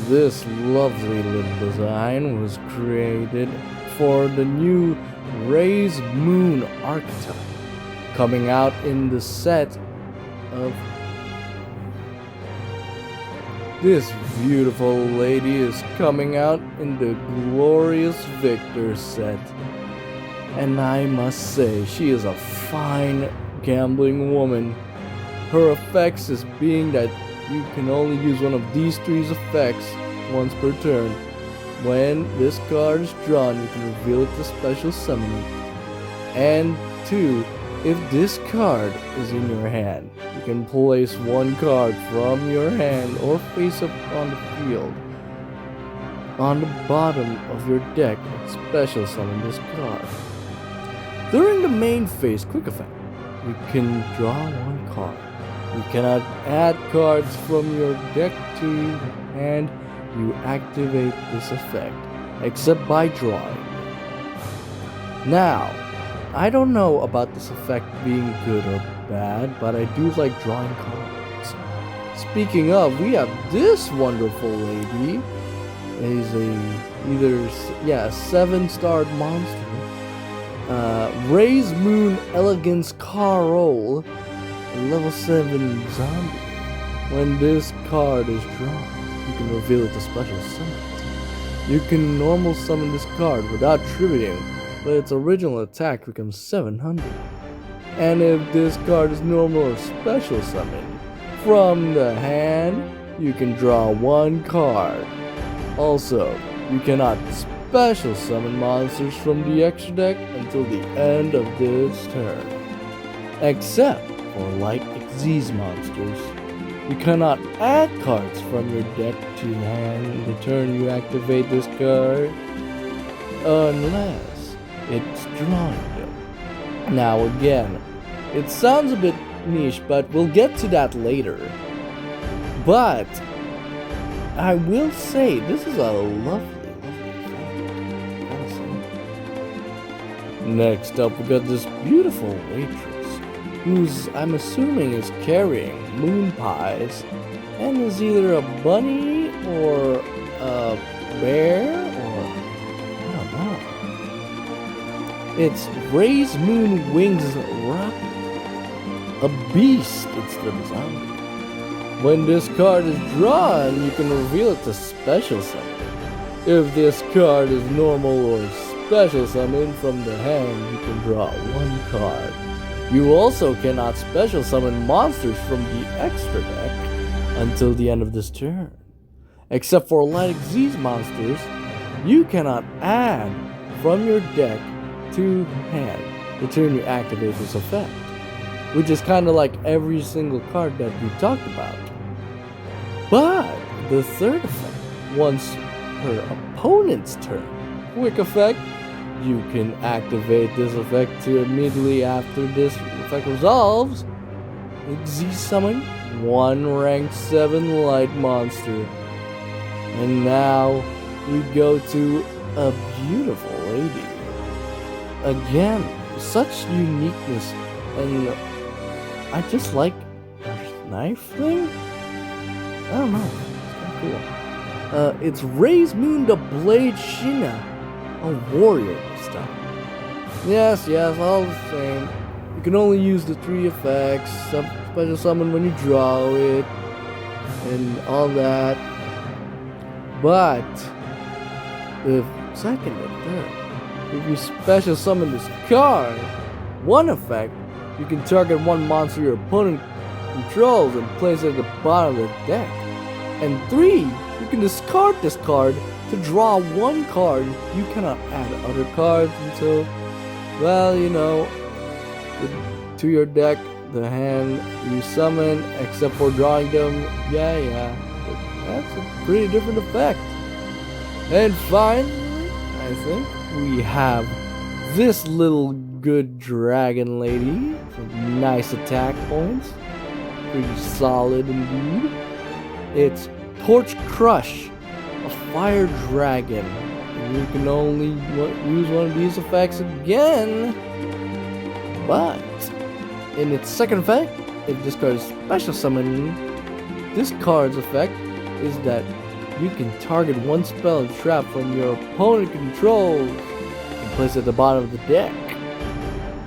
This lovely little design was created for the new Ray's Moon Archetype, coming out in the set of this beautiful lady is coming out in the glorious Victor set. And I must say, she is a fine gambling woman. Her effects is being that you can only use one of these three effects once per turn. When this card is drawn, you can reveal it to special summon it. And 2, if this card is in your hand, you can place one card from your hand or face up on the field on the bottom of your deck and special summon this card. During the main phase quick effect, you can draw one card. You cannot add cards from your deck to hand. You activate this effect, except by drawing. Now, I don't know about this effect being good or bad, but I do like drawing cards. Speaking of, we have this wonderful lady. Is a 7-starred monster. Ray's Moon Elegance Carol, a level 7 zombie. When this card is drawn, you can reveal it to special summon. You can normal summon this card without tributing, but its original attack becomes 700. And if this card is normal or special summoned from the hand, you can draw one card. Also, you cannot special summon monsters from the extra deck until the end of this turn. Except for light Xyz monsters. You cannot add cards from your deck to hand the turn you activate this card, unless it's drawing them. Now again, it sounds a bit niche, but we'll get to that later. But I will say this is a lovely effect. Next up, we got this beautiful waitress, who's I'm assuming is carrying moon pies, and is either a bunny or a bear or I don't know. It's Ray's Moon Wings Rocket, a beast instead of a zombie. When this card is drawn, you can reveal it to special summon. If this card is normal or special summon from the hand, you can draw one card. You also cannot special summon monsters from the extra deck until the end of this turn. Except for light Xyz monsters, you cannot add from your deck to hand the turn you activate this effect, which is kind of like every single card that we talked about. But the third effect, once per opponent's turn, quick effect, you can activate this effect to immediately after this effect resolves, Xyz summon one rank 7 light monster. And now we go to a beautiful lady. Again, such uniqueness, and I just like her knife thing. I don't know, it's kind of cool. It's Ray's Moon the Blade Shina, a warrior this time. Yes, all the same. You can only use the 3 effects, special summon when you draw it, and all that. But the second and third, if you special summon this card, one effect, you can target one monster your opponent controls and place it at the bottom of the deck. And 3, you can discard this card to draw one card. You cannot add other cards until, well, you know, to your deck, the hand you summon, except for drawing them. Yeah. That's a pretty different effect. And finally, I think we have this little good dragon lady with nice attack points. Pretty solid indeed. It's Torch Crush, a fire dragon. And you can only use one of these effects again. But in its second effect, if this card is special summon, this card's effect is that you can target one spell and trap from your opponent controls and place it at the bottom of the deck.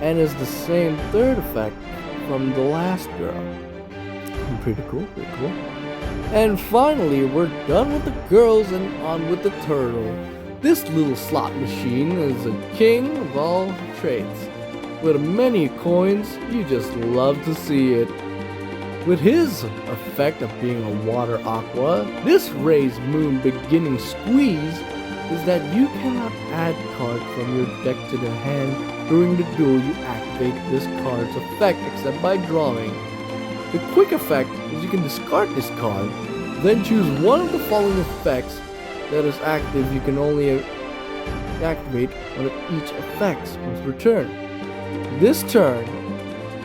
And is the same third effect from the last girl. Pretty cool, pretty cool. And finally, we're done with the girls and on with the turtle. This little slot machine is a king of all trades. With many coins, you just love to see it. With his effect of being a water aqua, this Ray's Moon beginning squeeze is that you cannot add cards from your deck to the hand during the duel you activate this card's effect except by drawing. The quick effect is you can discard this card, then choose one of the following effects that is active. You can only activate one of each effects once per turn. This turn,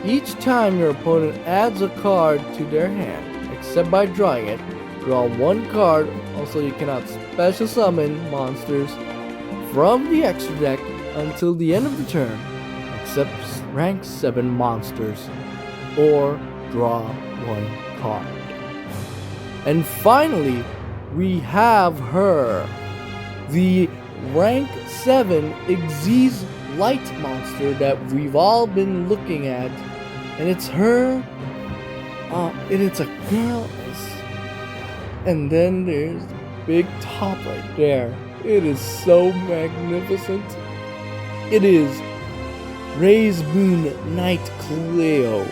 each time your opponent adds a card to their hand, except by drawing it, draw one card. Also, you cannot special summon monsters from the extra deck until the end of the turn, except rank 7 monsters, or draw one card. And finally, we have her, the rank 7 Xyz light monster that we've all been looking at, and it's her, and it's a girl, and then there's the big top right there. It is so magnificent. It is Ray's Moon Knight Cleo.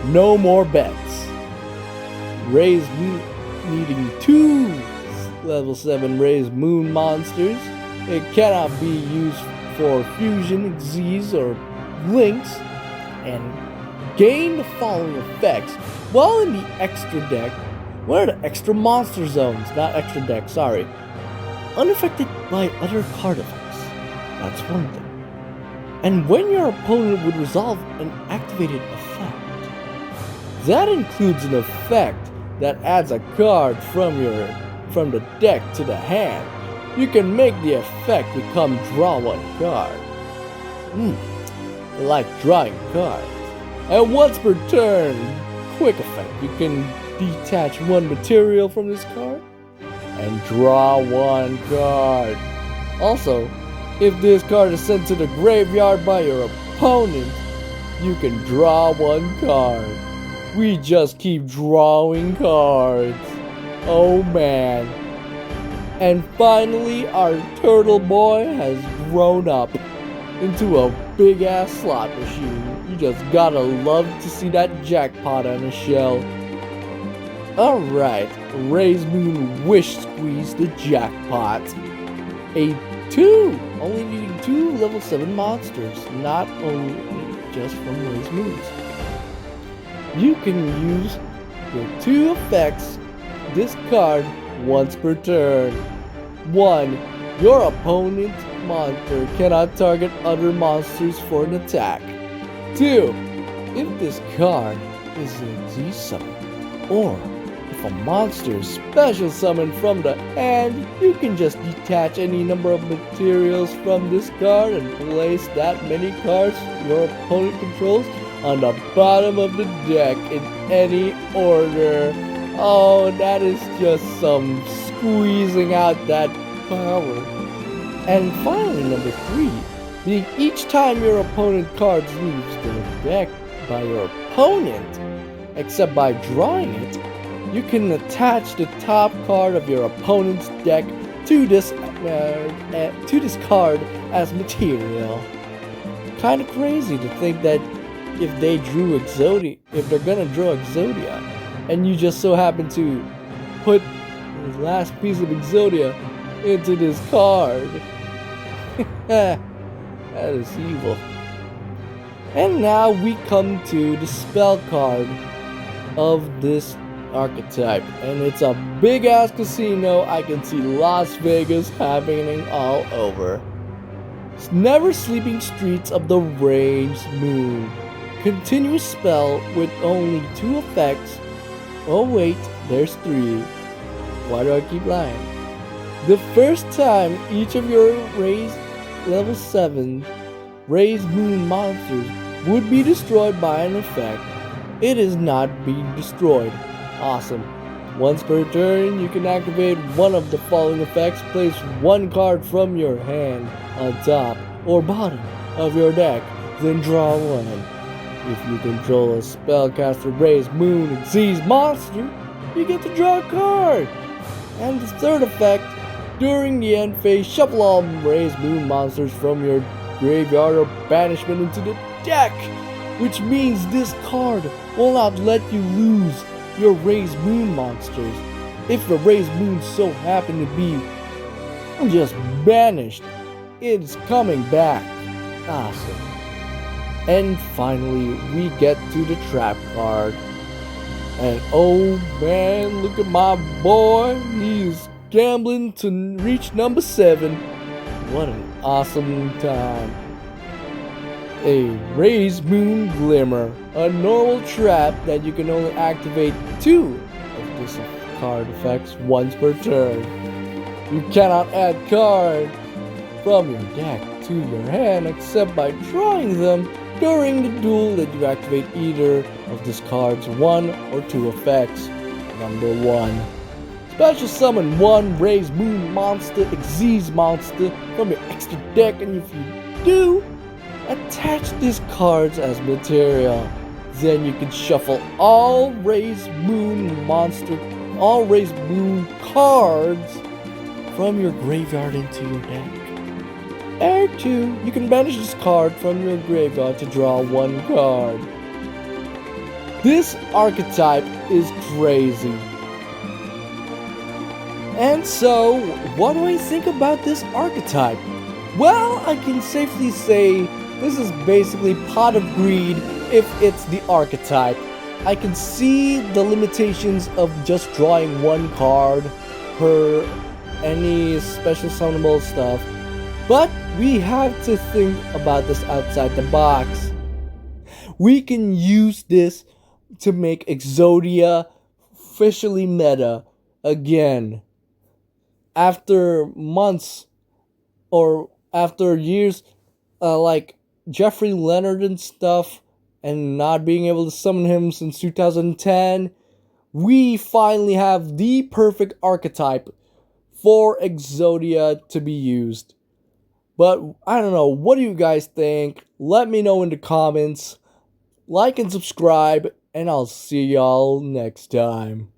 No more bets. Ray's Moon needing 2 level 7 Ray's Moon monsters. It cannot be used for fusion, Xyz, or links, and gain the following effects while in the extra deck. What are the extra monster zones? Not extra deck, sorry. Unaffected by other card effects. That's one thing. And when your opponent would resolve an activated effect, that includes an effect that adds a card from the deck to the hand. You can make the effect become draw one card. I like drawing cards. And once per turn, quick effect, you can detach one material from this card and draw one card. Also, if this card is sent to the graveyard by your opponent, you can draw one card. We just keep drawing cards. Oh man. And finally, our turtle boy has grown up into a big ass slot machine. You just gotta love to see that jackpot on a shell. Alright, Ray's Moon Wish Squeeze the jackpot. A 2, only needing 2 level 7 monsters, not only just from Ray's Moons. You can use the 2 effects this card once per turn. 1. Your opponent's monster cannot target other monsters for an attack. 2. If this card is a Z summon, or if a monster is special summoned from the hand, you can just detach any number of materials from this card and place that many cards your opponent controls on the bottom of the deck in any order. Oh, that is just some squeezing out that power. And finally, number 3, being each time your opponent card leaves the deck by your opponent, except by drawing it, you can attach the top card of your opponent's deck to this card as material. Kind of crazy to think that if they're gonna draw Exodia, and you just so happen to put the last piece of Exodia into this card. That is evil. And now we come to the spell card of this archetype, and it's a big ass casino. I can see Las Vegas happening all over. It's Never Sleeping Streets of the Ray's Moon. Continuous spell with only 2 effects. Oh wait, there's 3. Why do I keep lying? The first time each of your Ray's level 7 Ray's Moon monsters would be destroyed by an effect, it is not being destroyed. Awesome. Once per turn, you can activate one of the following effects. Place one card from your hand on top or bottom of your deck, then draw one. If you control a spellcaster, Raise Moon, and Xyz monster, you get to draw a card. And the third effect, during the end phase, shuffle all Raise Moon monsters from your graveyard or banishment into the deck, which means this card will not let you lose your Raise Moon monsters. If the Raise Moon so happen to be just banished, it's coming back. Awesome. And finally, we get to the trap card. And oh man, look at my boy. He is gambling to reach number 7. What an awesome time. A Raise Moon Glimmer, a normal trap that you can only activate 2 of this card effects once per turn. You cannot add cards from your deck to your hand except by drawing them during the duel that you activate either of this card's 1 or 2 effects. Number 1. Special summon 1 Raise Moon monster, Xyz monster from your extra deck, and if you do, attach these cards as material. Then you can shuffle all Raise Moon cards from your graveyard into your deck. Or 2, you can banish this card from your graveyard to draw 1 card. This archetype is crazy. And so, what do I think about this archetype? Well, I can safely say this is basically Pot of Greed if it's the archetype. I can see the limitations of just drawing 1 card per any special summonable stuff, but we have to think about this outside the box. We can use this to make Exodia officially meta again. After months or after years, like Jeffrey Leonard and stuff, and not being able to summon him since 2010, we finally have the perfect archetype for Exodia to be used. But I don't know, what do you guys think? Let me know in the comments. Like and subscribe, and I'll see y'all next time.